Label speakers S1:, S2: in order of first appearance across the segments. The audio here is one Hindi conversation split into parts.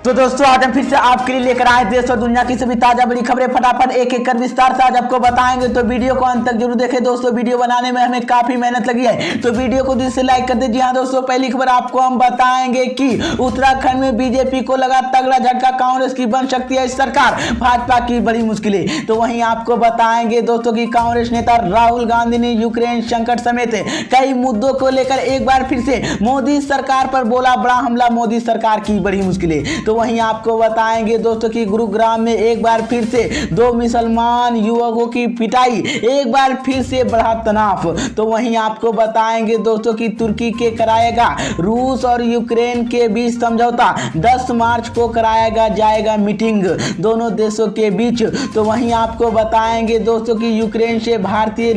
S1: तो दोस्तों आज हम फिर से आपके लिए लेकर आए देश और दुनिया की सभी ताजा बड़ी खबरें फटाफट एक एक कर विस्तार से आज आपको बताएंगे। तो वीडियो को अंत तक जरूर देखें दोस्तों, वीडियो बनाने में हमें काफी मेहनत लगी है, तो वीडियो को दिल से लाइक कर दीजिए। हाँ दोस्तों, पहली खबर आपको हम बताएंगे कि उत्तराखंड में बीजेपी को लगा तगड़ा झटका, कांग्रेस की बन सकती है सरकार, भाजपा की बड़ी मुश्किलें। तो वहीं आपको बताएंगे दोस्तों की कांग्रेस नेता राहुल गांधी ने यूक्रेन संकट समेत कई मुद्दों को लेकर एक बार फिर से मोदी सरकार पर बोला बड़ा हमला, मोदी सरकार की बड़ी मुश्किलें। तो वहीं आपको बताएंगे दोस्तों कि गुरुग्राम में एक बार फिर से दो मुसलमान युवकों की पिटाई, एक बार फिर से बढ़ा तनाव। तो वहीं आपको बताएंगे दोस्तों कि तुर्की के कराएगा रूस और यूक्रेन के बीच समझौता, 10 मार्च को कराएगा जाएगा मीटिंग दोनों देशों के बीच। तो वहीं आपको बताएंगे दोस्तों कि यूक्रेन से भारतीय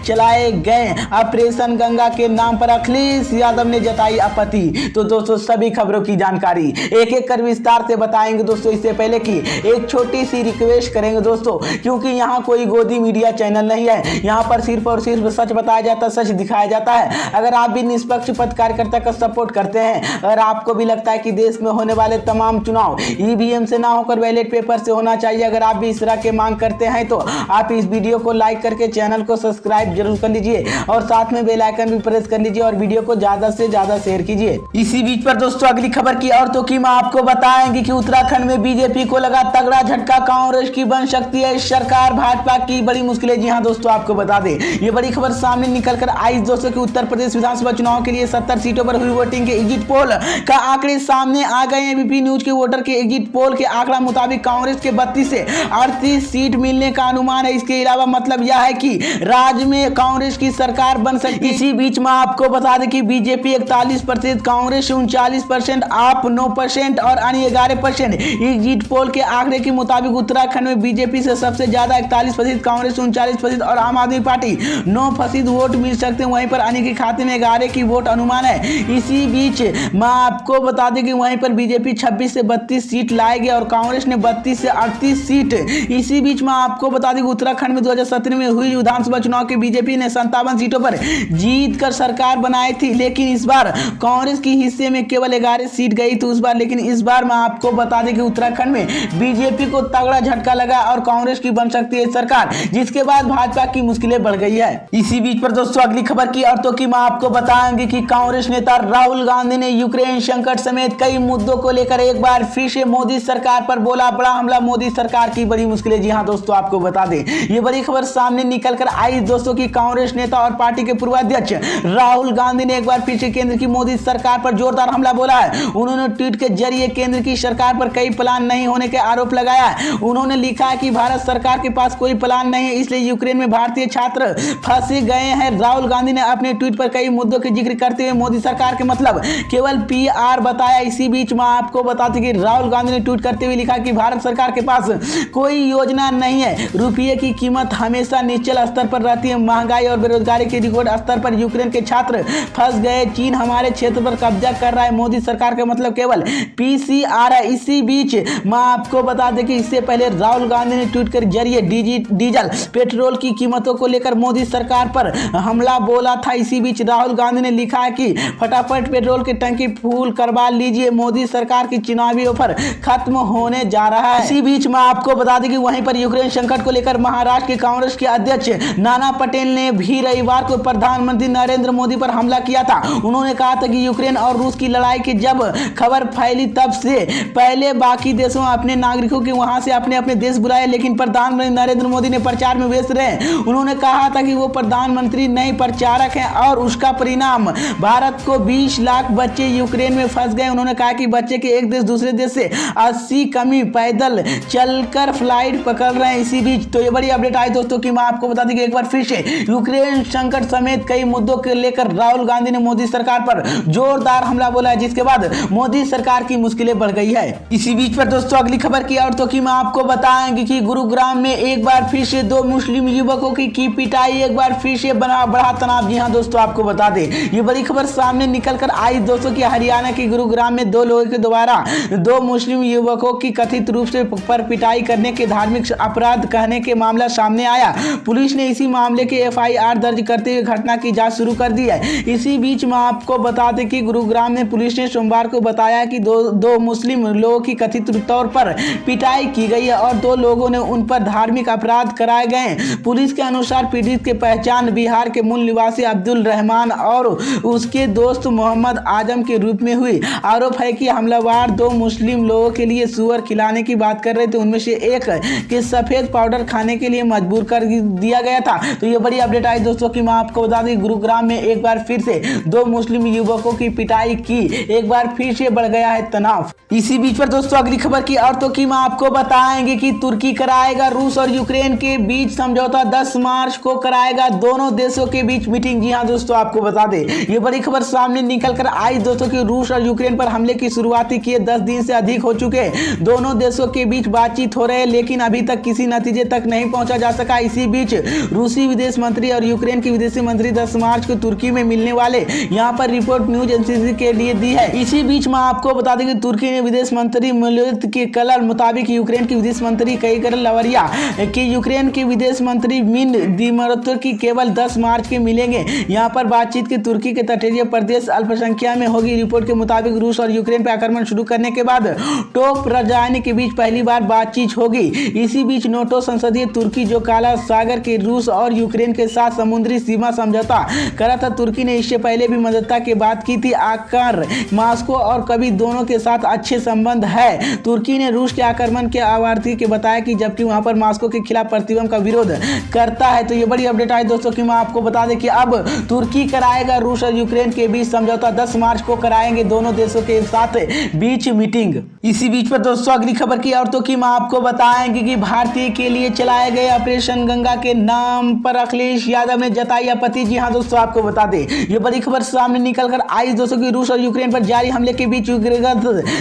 S1: चलाए गए ऑपरेशन गंगा के नाम पर अखिलेश यादव ने जताई आपत्ति। तो दोस्तों सभी खबरों की जानकारी एक एक कर विस्तार से बताएंगे दोस्तों। इससे पहले कि एक छोटी सी रिक्वेस्ट करेंगे दोस्तों, क्योंकि यहाँ कोई गोदी मीडिया चैनल नहीं है, यहाँ पर सिर्फ और सिर्फ सच बताया जाता है, सच दिखाया जाता है। अगर आप भी निष्पक्ष पत्रकारिता का सपोर्ट करते हैं, अगर आपको भी लगता है कि देश में होने वाले तमाम चुनाव ईवीएम से ना होकर बैलेट पेपर से होना चाहिए, अगर आप भी इस तरह के मांग करते हैं तो आप इस वीडियो को लाइक करके चैनल को सब्सक्राइब जरूर कर लीजिए और साथ में बेल आइकन भी प्रेस कर लीजिए और वीडियो को ज्यादा से ज्यादा शेयर कीजिए। इसी बीच पर दोस्तों अगली खबर की औरतों की मैं आपको बताएंगे कि उत्तराखंड में बीजेपी को लगा तगड़ा झटका, कांग्रेस की बन सकती है सरकार, भाजपा की बड़ी मुश्किलें। जी हां दोस्तों, आपको बता दें ये बड़ी खबर सामने निकलकर आई दोस्तों कि उत्तर प्रदेश विधानसभा चुनाव के लिए 70 सीटों पर हुई वोटिंग के एग्जिट पोल का आंकड़े सामने आ गए हैं। एबीपी न्यूज के वोटर के एग्जिट पोल के आंकड़ा मुताबिक कांग्रेस के 32 से 38 सीट मिलने का अनुमान है। इसके अलावा मतलब यह है कि राज्य में कांग्रेस की सरकार बन सकती है। इसी बीच में आपको बता दें कि बीजेपी 41%, कांग्रेस 39%, आप 9% और अन्य 11%। एग्जिट पोल के आंकड़े के मुताबिक उत्तराखंड में बीजेपी से सबसे ज्यादा 41%, कांग्रेस 39% और आम आदमी पार्टी 9% वोट मिल सकते हैं। वहीं पर अन्य के खाते में 11 की वोट अनुमान है। इसी बीच मैं आपको बता दें कि वहीं पर बीजेपी 26 से 32 सीट लाएगी और कांग्रेस ने 32 से 38 सीट। इसी बीच में आपको बता दें कि उत्तराखंड में 2017 में हुई विधानसभा चुनाव के बीजेपी ने 57 सीटों पर जीत कर सरकार बनाई थी, लेकिन इस बार कांग्रेस की हिस्से में केवल 11 सीट गई थी उस बार। लेकिन इस बार मैं आपको बता दें कि उत्तराखंड में बीजेपी को तगड़ा झटका लगा और कांग्रेस की बन सकती है सरकार, जिसके बाद भाजपा की मुश्किलें बढ़ गई है। इसी बीच पर दोस्तों अगली खबर की औरतों की मैं आपको बताएंगे कि कांग्रेस नेता राहुल गांधी ने यूक्रेन संकट समेत कई मुद्दों को लेकर एक बार फिर से मोदी सरकार पर बोला बड़ा हमला, मोदी सरकार की बड़ी मुश्किलें। जी हां दोस्तों, आपको बता दें ये बड़ी खबर सामने निकल कर आई दोस्तों की कांग्रेस नेता और पार्टी के पूर्व अध्यक्ष राहुल गांधी ने एक बार फिर से केंद्र की मोदी सरकार पर जोरदार हमला बोला है। उन्होंने ट्वीट के जरिए केंद्र की सरकार पर कई प्लान नहीं होने के आरोप लगाया है। उन्होंने लिखा है कि भारत सरकार के पास कोई प्लान नहीं है, इसलिए यूक्रेन में भारतीय छात्र फंसे गए हैं। राहुल गांधी ने अपने ट्वीट पर कई मुद्दों के जिक्र करते हुए मोदी सरकार के मतलब केवल पीआर बताया। इसी बीच में आपको बताते कि राहुल गांधी ने ट्वीट करते हुए लिखा कि भारत सरकार के पास कोई योजना नहीं है, रुपये की कीमत हमेशा निश्चल स्तर पर रहती है, महंगाई और बेरोजगारी के रिकॉर्ड स्तर पर यूक्रेन के छात्र फंस गए, चीन हमारे क्षेत्र पर कब्जा कर रहा है, मोदी सरकार का मतलब केवल पीसीआर है। इसी बीच मैं आपको बता दें कि इससे पहले राहुल गांधी ने ट्वीट के जरिए डीजल पेट्रोल की कीमतों को लेकर मोदी सरकार पर हमला बोला था। इसी बीच राहुल गांधी ने लिखा है कि फटाफट पेट्रोल की टंकी फुल करवा लीजिए, मोदी सरकार की चुनावी ऑफर खत्म होने जा रहा है। इसी बीच मैं आपको बता दें कि वहीं पर यूक्रेन संकट को लेकर महाराष्ट्र के कांग्रेस के अध्यक्ष नाना पटेल ने भी रविवार को प्रधानमंत्री नरेंद्र मोदी पर हमला किया था। उन्होंने कहा था कि यूक्रेन और रूस की लड़ाई की जब खबर फैली तब से पहले बाकी देशों अपने नागरिकों के वहां से अपने अपने देश बुलाए, लेकिन प्रधानमंत्री नरेंद्र मोदी ने प्रचार में व्यस्त रहे। उन्होंने कहा था कि वो प्रधानमंत्री नहीं प्रचारक हैं और उसका परिणाम भारत को 20 लाख बच्चे यूक्रेन में फंस गए। उन्होंने कहा कि बच्चे के एक देश दूसरे देश से 80 कमी पैदल चलकर फ्लाइट पकड़ रहे हैं। इसी बीच तो ये बड़ी अपडेट आई दोस्तों कि मैं आपको बता दें कि एक बार फिर से यूक्रेन संकट समेत कई मुद्दों को लेकर राहुल गांधी ने मोदी सरकार पर जोरदार हमला बोला है, जिसके बाद मोदी सरकार की मुश्किलें बढ़ गई है। इसी बीच पर दोस्तों अगली खबर की औरतों की मैं आपको बताएंगे कि गुरुग्राम में एक बार फिर से दो मुस्लिम युवकों की पिटाई, एक बार फिर से बढ़ा तनाव। जी हां दोस्तों, आपको बता दें ये बड़ी खबर सामने निकल कर आई दोस्तों कि हरियाणा के गुरुग्राम में दो लोगों के द्वारा दो मुस्लिम युवकों की कथित रूप से पर पिटाई करने के धार्मिक अपराध कहने के मामला सामने आया। पुलिस ने इसी मामले के एफआईआर दर्ज करते हुए घटना की जांच शुरू कर दी है। इसी बीच में आपको बता दें कि गुरुग्राम में पुलिस ने सोमवार को बताया कि दो 2 मुस्लिम लोगों की कथित तौर पर पिटाई की गई है और 2 लोगों ने उन पर धार्मिक अपराध कराए गए। पुलिस के अनुसार पीड़ित की पहचान बिहार के मूल निवासी अब्दुल रहमान और उसके दोस्त मोहम्मद आजम के रूप में हुई। आरोप है कि हमलावर 2 मुस्लिम लोगों के लिए सुअर खिलाने की बात कर रहे थे, उनमें से एक के सफेद पाउडर खाने के लिए मजबूर कर दिया गया था। तो ये बड़ी अपडेट आई दोस्तों कि मैं आपको बता दें, गुरुग्राम में एक बार फिर से 2 मुस्लिम युवकों की पिटाई की, एक बार फिर से बढ़ गया है तनाव। इसी बीच पर दोस्तों अगली खबर की और तो कि मैं आपको बताएंगे कि तुर्की कराएगा रूस और यूक्रेन के बीच समझौता, 10 मार्च को कराएगा दोनों देशों के बीच मीटिंग। जी हाँ दोस्तों, आपको बता दें ये बड़ी खबर सामने निकल कर आई दोस्तों कि रूस और यूक्रेन पर हमले की शुरुआत किए 10 दिन से अधिक हो चुके। दोनों देशों के बीच बातचीत हो रहे, लेकिन अभी तक किसी नतीजे तक नहीं पहुंचा जा सका। इसी बीच रूसी विदेश मंत्री और यूक्रेन की विदेश मंत्री 10 मार्च को तुर्की में मिलने वाले, यहाँ पर रिपोर्ट न्यूज एजेंसी के लिए दी है। इसी बीच मैं आपको बता दें कि तुर्की ने विदेश मंत्री मुलत के कलर मुताबिक यूक्रेन की विदेश मंत्री कईगर लवरिया की यूक्रेन के विदेश मंत्री मिन दिमरतुर की केवल 10 मार्च के मिलेंगे। यहाँ पर बातचीत की तुर्की के तटीय प्रदेश अल्पसंख्या में होगी। रिपोर्ट के मुताबिक रूस और यूक्रेन पर आक्रमण शुरू करने के बाद टोप राजधानी के बीच पहली बार बातचीत होगी। इसी बीच नाटो संसदीय तुर्की जो काला सागर के रूस और यूक्रेन के साथ समुद्री सीमा समझौता करा था, तुर्की ने इससे पहले भी मददता की बात की थी। आकर मॉस्को और कभी दोनों के साथ अच्छे संबंध है। तुर्की ने रूस के आक्रमण के आवर्ती के बताया कि जबकि वहां पर मॉस्को के खिलाफ प्रतिबंध का विरोध करता है। तो ये बड़ी अपडेट आई दोस्तों कि मैं आपको बता दें कि अब तुर्की कराएगा रूस और यूक्रेन के बीच समझौता, 10 मार्च को कराएंगे दोनों देशों के साथ बीच मीटिंग। इसी बीच पर दोस्तों अगली खबर की और तो कि मैं आपको बताएंगे कि भारतीय के लिए चलाए गए ऑपरेशन गंगा के नाम पर अखिलेश यादव ने जताई आपत्ति। जी हाँ दोस्तों, आपको बता दें ये बड़ी खबर सामने निकल कर आई दोस्तों कि रूस और यूक्रेन पर जारी हमले के बीच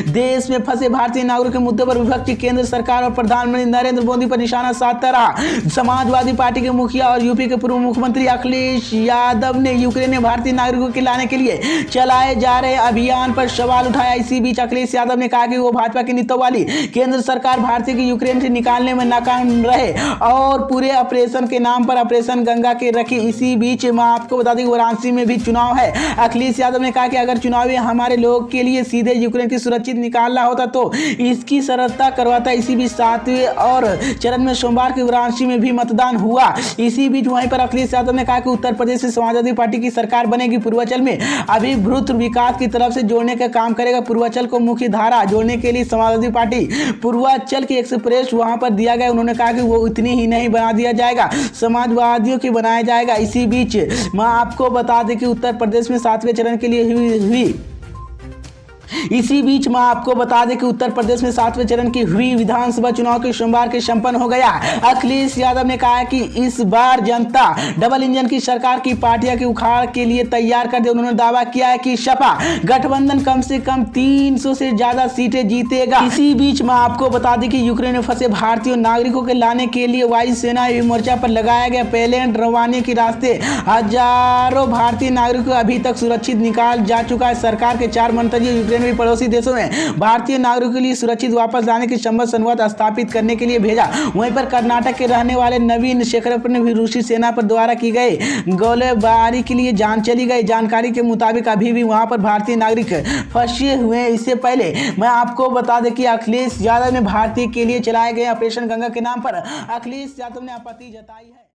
S1: देश में फंसे भारतीय नागरिकों के मुद्दे पर विपक्षी केंद्र सरकार और प्रधानमंत्री नरेंद्र मोदी पर निशाना साधता रहा। समाजवादी पार्टी के मुखिया और यूपी के पूर्व मुख्यमंत्री अखिलेश यादव ने यूक्रेन में भारतीय नागरिकों के लाने के लिए चलाए जा रहे अभियान पर सवाल उठाया। इसी बीच अखिलेश यादव ने कहा कि वो भाजपा के नेतृत्व वाली केंद्र सरकार भारतीय को यूक्रेन से निकालने में नाकाम रहे और पूरे ऑपरेशन के नाम पर ऑपरेशन गंगा के रखी। इसी बीच मैं आपको बता दें कि वाराणसी में भी चुनाव है। अखिलेश यादव ने कहा कि अगर चुनाव हमारे लोगों के लिए सीधे यूक्रेन की सुरक्षित निकालना होता तो इसकी सरलता करवाता। इसी बीच 7वें और चरण में सोमवार की वाराणसी में भी मतदान हुआ। इसी बीच वहीं पर अखिलेश यादव ने कहा कि उत्तर प्रदेश से समाजवादी पार्टी की सरकार बनेगी, पूर्वांचल में अभिवृद्ध विकास की तरफ से जोड़ने का काम करेगा। पूर्वांचल को मुख्य धारा जोड़ने के लिए समाजवादी पार्टी पूर्वांचल की एक्सप्रेस वहां पर दिया गया। उन्होंने कहा कि वो इतनी ही नहीं बना दिया जाएगा, समाजवादियों की बनाया जाएगा। इसी बीच मैं आपको बता दें कि उत्तर प्रदेश में 7वें चरण के लिए हुई इसी बीच मैं आपको बता दें कि उत्तर प्रदेश में 7वें चरण की हुई विधानसभा चुनाव के सोमवार के संपन्न हो गया। अखिलेश यादव ने कहा कि इस बार जनता डबल इंजन की सरकार की पार्टियां की उखाड़ के लिए तैयार कर दे। उन्होंने दावा किया है कि सपा गठबंधन कम से कम 300 से ज्यादा सीटें जीतेगा। इसी बीच मैं आपको बता दें कि यूक्रेन में फंसे भारतीय नागरिकों के लाने के लिए वायुसेना मोर्चा पर लगाया गया पेलेंट रवाने के रास्ते हजारों भारतीय नागरिकों अभी तक सुरक्षित निकाल जा चुका है। सरकार के 4 मंत्रियों यूक्रेन में पड़ोसी देशों में भारतीय नागरिकों के लिए सुरक्षित वापस लाने की संवाद स्थापित करने के लिए भेजा। वहीं पर कर्नाटक के रहने वाले नवीन शेखरप्पा ने भी रूसी सेना पर द्वारा की गई गोलीबारी के लिए जान चली गई। जानकारी के मुताबिक अभी भी वहां पर भारतीय नागरिक फंसे हुए हैं। इससे पहले मैं आपको बता दें कि अखिलेश यादव ने भारतीय के लिए चलाए गए ऑपरेशन गंगा के नाम पर अखिलेश यादव ने आपत्ति जताई है।